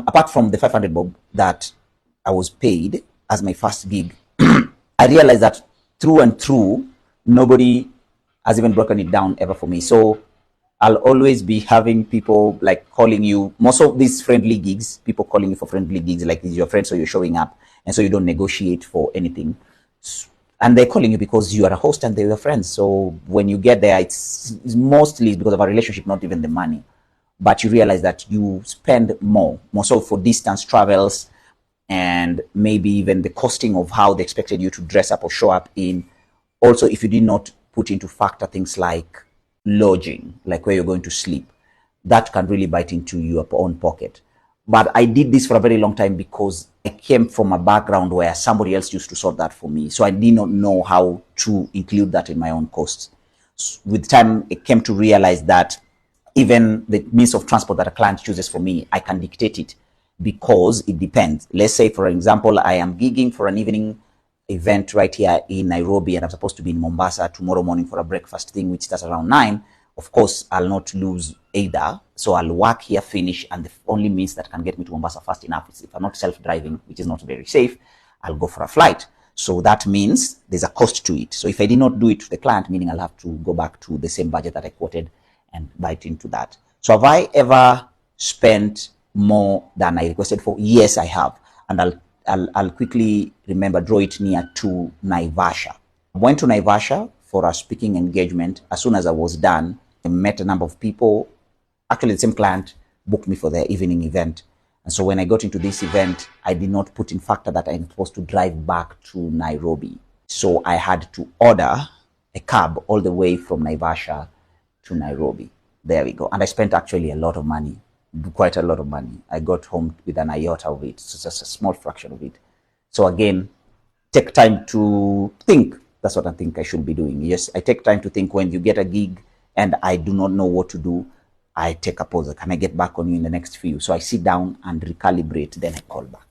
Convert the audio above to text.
apart from the 500 bob that I was paid as my first gig, I realized that through and through, nobody has even broken it down ever for me. So I'll always be having people like calling you, most of these friendly gigs, people calling you for friendly gigs, like this is your friend, so you're showing up, and so you don't negotiate for anything. And they're calling you because you are a host and they're your friends. So when you get there, it's mostly because of a relationship, not even the money. But you realize that you spend more so for distance travels, and maybe even the costing of how they expected you to dress up or show up in. Also, if you did not put into factor things like lodging, like where you're going to sleep, that can really bite into your own pocket. But I did this for a very long time because I came from a background where somebody else used to sort that for me. So I did not know how to include that in my own costs. With time, I came to realize that even the means of transport that a client chooses for me, I can dictate it because it depends. Let's say, for example, I am gigging for an evening event right here in Nairobi and I'm supposed to be in Mombasa tomorrow morning for a breakfast thing, which starts around 9. Of course, I'll not lose either. So I'll work here, finish, and the only means that can get me to Mombasa fast enough is if I'm not self-driving, which is not very safe, I'll go for a flight. So that means there's a cost to it. So if I did not do it to the client, meaning I'll have to go back to the same budget that I quoted and bite into that. So have I ever spent more than I requested for? Yes, I have. And I'll quickly draw it near to Naivasha. I went to Naivasha for a speaking engagement. As soon as I was done, I met a number of people. Actually, the same client booked me for their evening event. And so when I got into this event, I did not put in factor that I'm supposed to drive back to Nairobi. So I had to order a cab all the way from Naivasha to Nairobi. There we go. And I spent actually a lot of money, quite a lot of money. I got home with an iota of it. So just a small fraction of it. So again, take time to think. That's what I think I should be doing. Yes, I take time to think. When you get a gig and I do not know what to do, I take a pause. Can I get back on you in the next few? So I sit down and recalibrate, then I call back.